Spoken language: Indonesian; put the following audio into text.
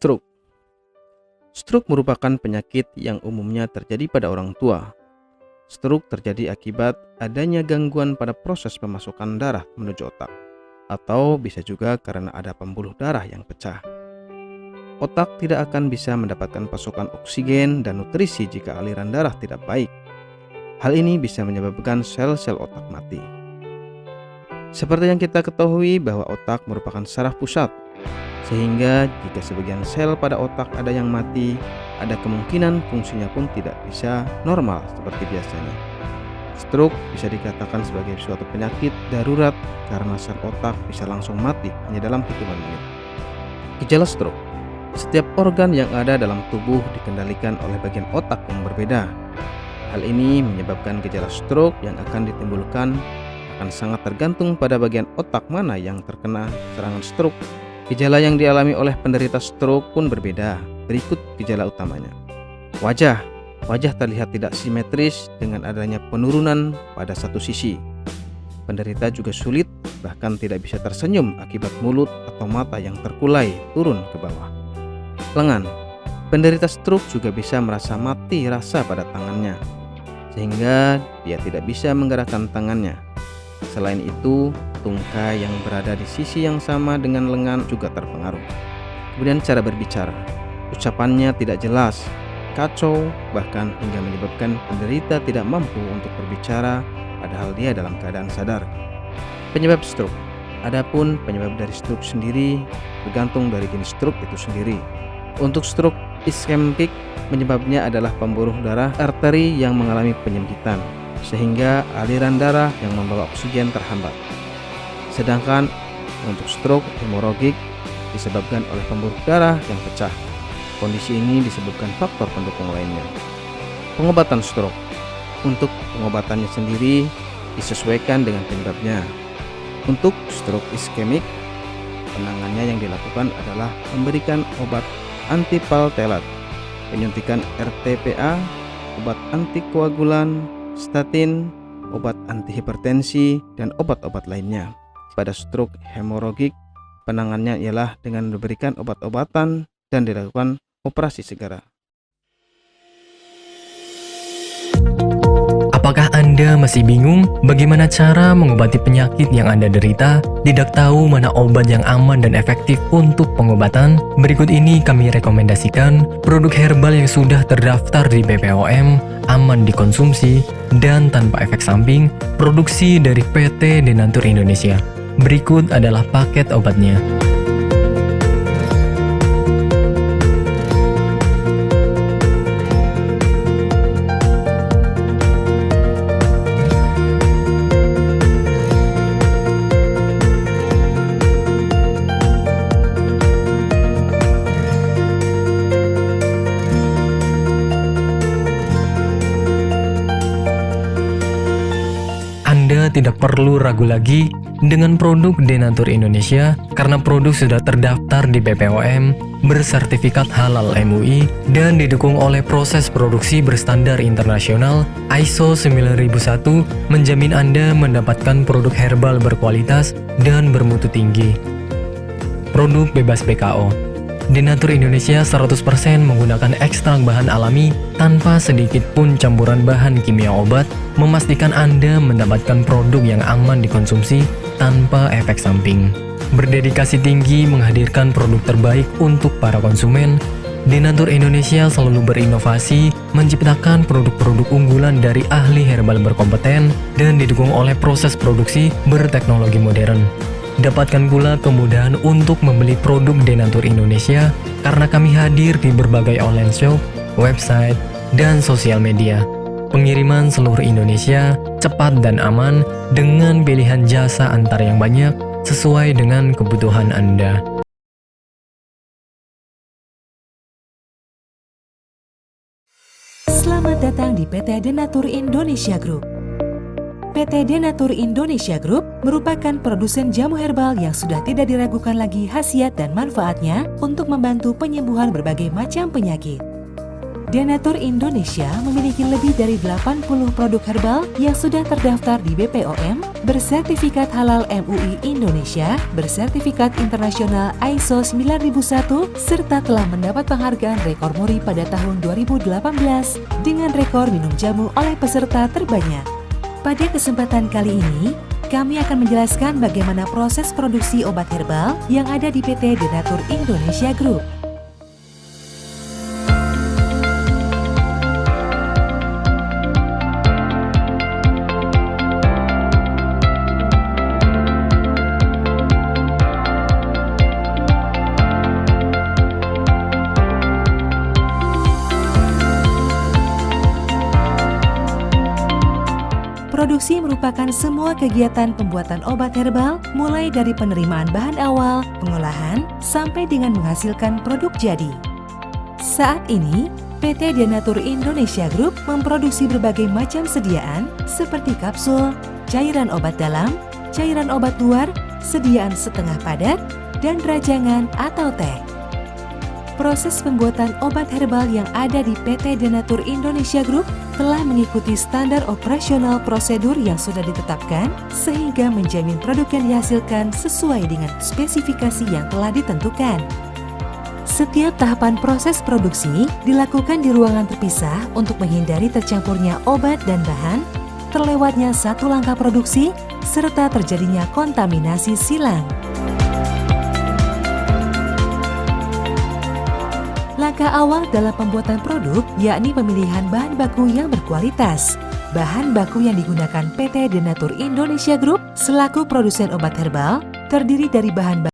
Stroke. Stroke merupakan penyakit yang umumnya terjadi pada orang tua. Stroke terjadi akibat adanya gangguan pada proses pemasukan darah menuju otak, atau bisa juga karena ada pembuluh darah yang pecah. Otak tidak akan bisa mendapatkan pasokan oksigen dan nutrisi jika aliran darah tidak baik. Hal ini bisa menyebabkan sel-sel otak mati. Seperti yang kita ketahui bahwa otak merupakan saraf pusat, sehingga jika sebagian sel pada otak ada yang mati, ada kemungkinan fungsinya pun tidak bisa normal seperti biasanya. Stroke bisa dikatakan sebagai suatu penyakit darurat karena sel otak bisa langsung mati hanya dalam hitungan menit. Gejala stroke. Setiap organ yang ada dalam tubuh dikendalikan oleh bagian otak yang berbeda. Hal ini menyebabkan gejala stroke yang akan ditimbulkan akan sangat tergantung pada bagian otak mana yang terkena serangan stroke. Gejala yang dialami oleh penderita stroke pun berbeda. Berikut gejala utamanya. Wajah terlihat tidak simetris dengan adanya penurunan pada satu sisi. Penderita juga sulit bahkan tidak bisa tersenyum akibat mulut atau mata yang terkulai turun ke bawah. Lengan. Penderita stroke juga bisa merasa mati rasa pada tangannya, sehingga dia tidak bisa menggerakkan tangannya. Selain itu, tungkai yang berada di sisi yang sama dengan lengan juga terpengaruh. Kemudian cara berbicara. Ucapannya tidak jelas, kacau, bahkan hingga menyebabkan penderita tidak mampu untuk berbicara padahal dia dalam keadaan sadar. Penyebab stroke. Adapun penyebab dari stroke sendiri bergantung dari jenis stroke itu sendiri. Untuk stroke iskemik, penyebabnya adalah pembuluh darah arteri yang mengalami penyempitan, sehingga aliran darah yang membawa oksigen terhambat. Sedangkan untuk stroke hemoragik disebabkan oleh pembuluh darah yang pecah. Kondisi ini disebabkan faktor pendukung lainnya. Pengobatan stroke. Untuk pengobatannya sendiri disesuaikan dengan penyebabnya. Untuk stroke iskemik, penanganannya yang dilakukan adalah memberikan obat antipaltelat, penyuntikan RTPA, obat antikoagulan, statin, obat antihipertensi, dan obat-obat lainnya. Pada stroke hemoragik, penanganannya ialah dengan memberikan obat-obatan dan dilakukan operasi segera. Apakah Anda masih bingung bagaimana cara mengobati penyakit yang Anda derita? Tidak tahu mana obat yang aman dan efektif untuk pengobatan? Berikut ini kami rekomendasikan produk herbal yang sudah terdaftar di BPOM, aman dikonsumsi, dan tanpa efek samping, produksi dari PT Denatur Indonesia. Berikut adalah paket obatnya. Anda tidak perlu ragu lagi dengan produk Denatur Indonesia karena produk sudah terdaftar di BPOM, bersertifikat halal MUI, dan didukung oleh proses produksi berstandar internasional ISO 9001, menjamin Anda mendapatkan produk herbal berkualitas dan bermutu tinggi. Produk bebas BKO. Denatur Indonesia 100% menggunakan ekstrak bahan alami tanpa sedikit pun campuran bahan kimia obat, memastikan Anda mendapatkan produk yang aman dikonsumsi tanpa efek samping. Berdedikasi tinggi menghadirkan produk terbaik untuk para konsumen, Denatur Indonesia selalu berinovasi, menciptakan produk-produk unggulan dari ahli herbal berkompeten dan didukung oleh proses produksi berteknologi modern. Dapatkan pula kemudahan untuk membeli produk Denatur Indonesia karena kami hadir di berbagai online shop, website, dan sosial media. Pengiriman seluruh Indonesia cepat dan aman dengan pilihan jasa antar yang banyak sesuai dengan kebutuhan Anda. Selamat datang di PT Denatur Indonesia Group. PT Denatur Indonesia Group merupakan produsen jamu herbal yang sudah tidak diragukan lagi khasiat dan manfaatnya untuk membantu penyembuhan berbagai macam penyakit. Denatur Indonesia memiliki lebih dari 80 produk herbal yang sudah terdaftar di BPOM, bersertifikat halal MUI Indonesia, bersertifikat internasional ISO 9001, serta telah mendapat penghargaan rekor muri pada tahun 2018 dengan rekor minum jamu oleh peserta terbanyak. Pada kesempatan kali ini, kami akan menjelaskan bagaimana proses produksi obat herbal yang ada di PT Denatur Indonesia Group. Produksi merupakan semua kegiatan pembuatan obat herbal, mulai dari penerimaan bahan awal, pengolahan, sampai dengan menghasilkan produk jadi. Saat ini, PT Denatur Indonesia Group memproduksi berbagai macam sediaan seperti kapsul, cairan obat dalam, cairan obat luar, sediaan setengah padat, dan rajangan atau teh. Proses pembuatan obat herbal yang ada di PT Denatur Indonesia Group telah mengikuti standar operasional prosedur yang sudah ditetapkan sehingga menjamin produk yang dihasilkan sesuai dengan spesifikasi yang telah ditentukan. Setiap tahapan proses produksi dilakukan di ruangan terpisah untuk menghindari tercampurnya obat dan bahan, terlewatnya satu langkah produksi, serta terjadinya kontaminasi silang. Langkah awal dalam pembuatan produk yakni pemilihan bahan baku yang berkualitas. Bahan baku yang digunakan PT Denatur Indonesia Group selaku produsen obat herbal terdiri dari bahan baku